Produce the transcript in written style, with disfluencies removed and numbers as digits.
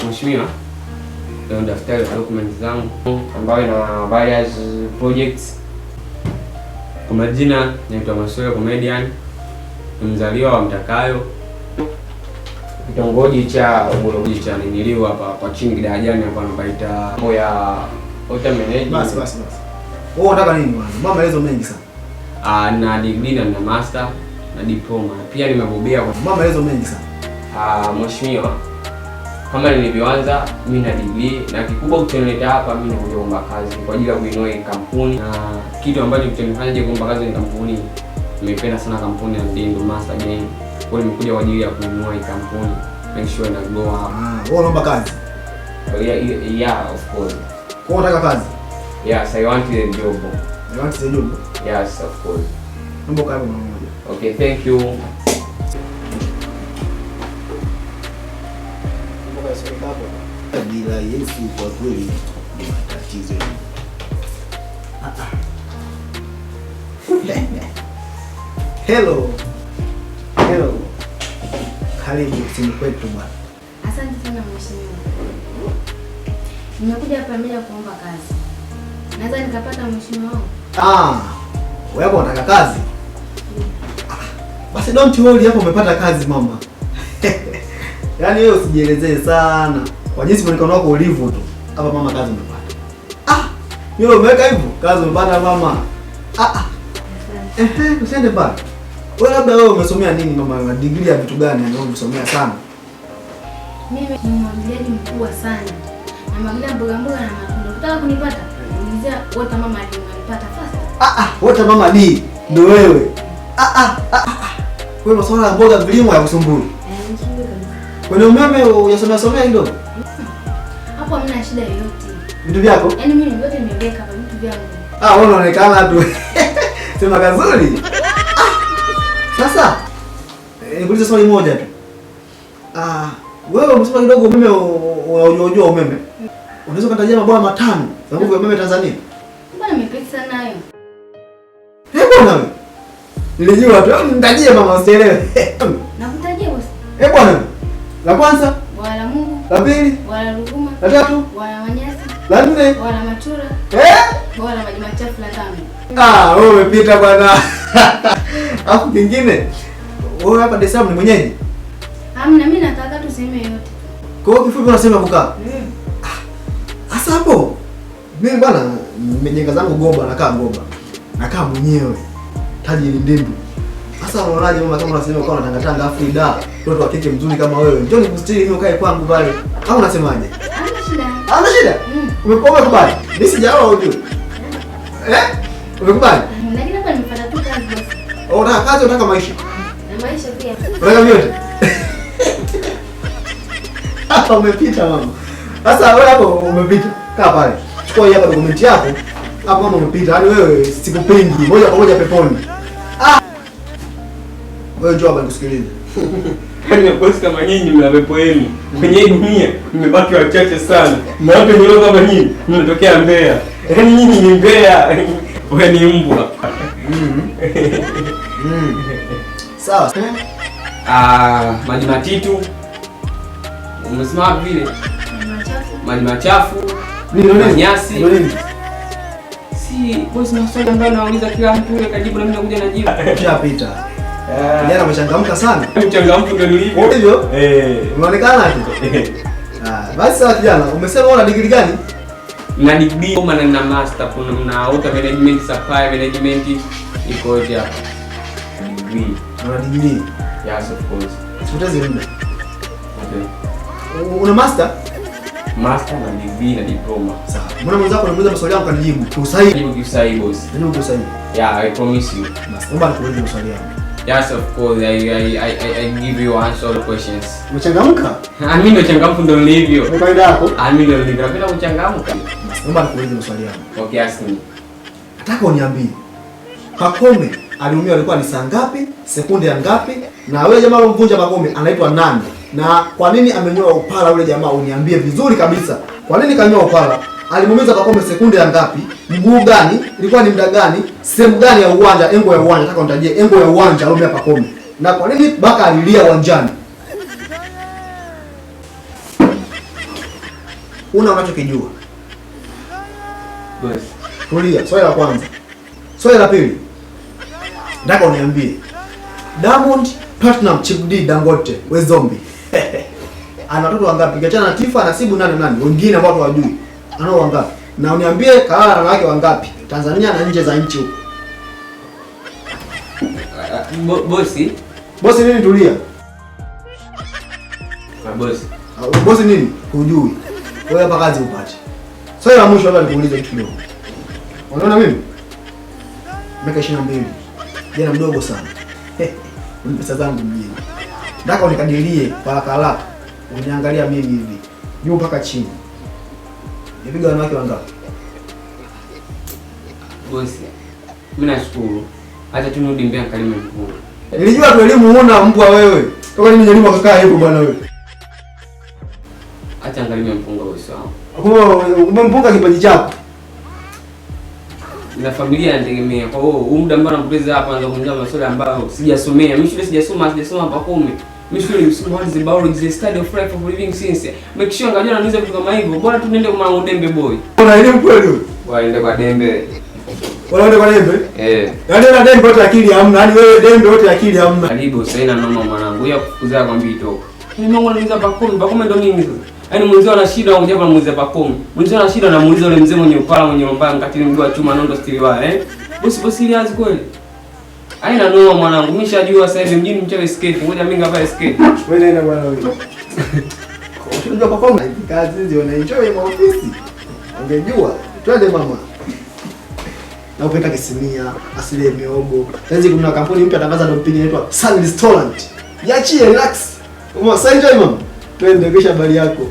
Mheshimiwa, ndio daftari la documents zangu ambayo ina various projects. Kwa majina naitwa Masoya Comedian, mzaliwa wa Mtakayo, kitongoji cha Uboroji cha Niniliwa hapa kwa chini darajani hapa anapaita mambo ya hotel management. Basi. Wewe unataka nini bwana? Mbona maelezo mengi sana? Na degree na master na diploma. Pia nimebobea kwa mbona maelezo mengi sana. Mheshimiwa, kama nilivyoanza mimi na degree na kikubwa kutengeneza hapa mimi nimekuja kuomba kazi kwa ajili ya kuinua kampuni, na kitu ambacho kitanifanya kuomba kazi ni kampuni. Nimependa sana kampuni ya Ndindo Master Gang. Kwa hiyo nimekuja kwa ajili ya kuinua hii kampuni. Make sure na go up. Wewe unaomba kazi? Yeah, of course. Wewe unataka kazi? Yes, I want the job. You want the job? Yes, of course. Mambo karibu mara moja. Okay, thank you. Bila Yesu kwa kweli ni matatizo. Hello. Karibu ofisini kwetu bwana. Asante sana mheshimiwa. Nimekuja hapa bila kuomba kazi. Naweza nikapata mheshimiwa wangu? Wewe hapo unataka kazi? Basi don't worry, hapo umepata kazi mama. Yaani wewe usijielezee sana. Kwa jinsi mwonekano wako ulivyo tu. Hapa mama kazi umepata. Wewe umeweka hivyo? Kazi umepata mama. Usiende bana. Wewe labda wewe umesomea nini mama? Degree ya vitu gani ndio umesomea sana? Mimi ni mwalimu mkubwa sana. Na mwagilia mboga na matunda. Unataka kunipata? Niulizia wote mama alinipata first. Wote mama D ndio wewe. Wewe masuala ya mboga vilimo ya kusumbui. Kwenye umeme unasomea kidogo? Hapo hamna shida yoyote. Vitu vyako? Yaani mimi vyote nimeweka hapa vitu vyangu. Wewe unaonekana tu. Sema kazuri. Sasa nikuulize swali moja tu. Wewe umesema kidogo umeme unajua umeme. Unaweza kutajia mabwawa matano ya nguvu ya umeme Tanzania? Mbona nimepesa nayo? Bwana wewe. Nilijua tu nitajie mama usielewe. Nakutajia bosi. Bwana. La kwanza? Bwana Mungu. La pili? Bwana Ruvuma. La tatu? Bwana Manyasi. La nne? Bwana Matura. Bwana maji machafu la tano. Wewe umepita bwana. Hapo kingine. Wewe hapa Dar es Salaam ni mwenyeji? Hamna, mimi nataka tu sehemu yote. Kwa hiyo kifupi unasema kukaa? Sasa hapo mimi bwana nimejenga zangu Goba, nakaa Goba. Nakaa mwenyewe. Tajiri Ndimbu. Sasa unaonaje mama kama unasema ukawa unatangatanga Afrida, mtoto wa kike mzuri kama wewe. Njoo nikustiri mimi ukae kwangu pale. Au unasemaje? Hamna shida. Hamna shida? Umekubali kubali? Mimi sijaoa ujue. Umekubali? Lakini hapa nimepata tu kazi bosi. Unataka kazi, unataka maisha? Na maisha pia. Unataka vyote? Hapa umepita mama. Sasa wewe hapo umepita. Kaa pale. Chukua hii hapa dokumenti yako. Hapo mama umepita. Yaani wewe sikupingi. Moja kwa moja peponi. Wewe njoo hapa nikusikilize. Yaani bosi kama nyinyi mna pepo yenu. Kwenye dunia mmebaki wachache sana. Mnawape nilo kama nyinyi mnatokea Mbeya. Yaani nyinyi ni Mbeya. Wewe ni mbwa. Sawa. Maji matitu. Umesema vile? Maji machafu. Nyasi. Si bosi na swali ambalo nauliza kila mtu yule kajibu na mimi nakuja najibu. Ushapita. Kijana umechangamka sana. Mchangamfu ndio nilivyo. Hivyo? Unaonekana tu. Basi sawa kijana, umesema una degree gani? Na degree kama na master kuna hotel management, supply management iko hoja. Degree. Una degree? Yes, of course. Usipoteze muda. Okay. Una master? Master na degree na diploma. Sawa. Mbona mwenzako anamuuliza maswali yangu kanijibu? Tusaidie. Jibu kisahihi boss. Jibu tusaidie. Yeah, I promise you. Basi naomba nikuulize maswali yangu. Yes, of course. I give you answer all the questions. Umechangamka? Mimi ndo changamfu ndo nilivyo. Kwa kawaida yako? Mimi ndo nilivyo. Napenda kuchangamka. Basi naomba nikuulize maswali yangu. Okay, ask me. Nataka uniambie. Pacome aliumia alikuwa ni saa ngapi? Sekunde ya ngapi? Na wewe jamaa alomvunja Pacome anaitwa nani? Na kwa nini amenyoa upala yule jamaa? Uniambie vizuri kabisa. Kwa nini kanyoa upala? alimuumiza Pacome sekunde ya ngapi? Mguu gani? Ilikuwa ni muda gani? Sehemu gani ya uwanja? Engo ya uwanja, nataka unitajie engo ya uwanja aliumia Pacome. Na kwa nini Baka alilia uwanjani? Unachokijua. Boss. Tulia, swali la kwanza. Swali la pili. Nataka uniambie. Diamond Platinum Chief D Dangote, we zombie. Ana watoto wangapi? Kiachana na Tifa, Nasibu, nani? Wengine ambao hawajui. Anao wangapi? Na uniambie Kalala na wake wangapi? Tanzania na nje za nchi huko. Bosi. Bosi nini? Tulia. Bosi. Bosi nini? Hujui. Wewe hapa kazi upate. Swali la mwisho hapa nikuulize kitu kidogo. Unaona mimi? Miaka 22. Jana mdogo sana. Ni pesa zangu mjini. Nataka unikadirie haraka. Uniangalia mimi hivi. Juu mpaka chini. Nipiga wanawake wangapi? Bosi. Mimi nashukuru. Acha tu nirudi mbele Kalime mkuu. Nilijua tu elimu huna mbwa wewe. Toka nini elimu akakaa hapo bwana wewe. Acha Kalime mpunga bosi wangu. Umempunga kipaji chako. Na familia inategemea. Kwa hiyo muda ambao napoteza hapa anza kuongea masuala ambayo sijasomea. Mimi shule sijasoma Pacome. Mimi shule nimesoma the biology, the study of life of living since. Make sure ngajua naanza vitu kama hivyo. Bora tu nende kwa mwanangu Dembe boy. Una elimu kweli wewe? Waende kwa Dembe. Unaenda kwa Dembe? Yaani na Dembe wote akili hamna. Yaani wewe Dembe wote akili hamna. Karibu sasa ina noma mwanangu. Hiyo kufukuza kwa mbii toka. Mimi Mungu ananiza Pacome ndo nini sasa? Yaani mwenzio ana shida anakuja hapa anamuuliza Pacome. Mwenzio ana shida anamuuliza yule mzee mwenye upala mwenye mbaya mkatili mguu wa chuma nondo stili wa Bosi iliazi kweli. Haina noma mwanangu. Mimi shajua sasa hivi mjini mchawe skate. Ngoja mimi ngavae skate. Wewe nenda bwana wewe. Unajua Pacome kazi hizi wanaenjoy kwa ofisi. Ungejua. Twende mama. Na upeka kisimia, asili ya miogo. Sasa kuna kampuni mpya tangaza ndo mpini inaitwa Sun Restaurant. Yachie relax. Sasa enjoy mama. Twende kisha habari yako.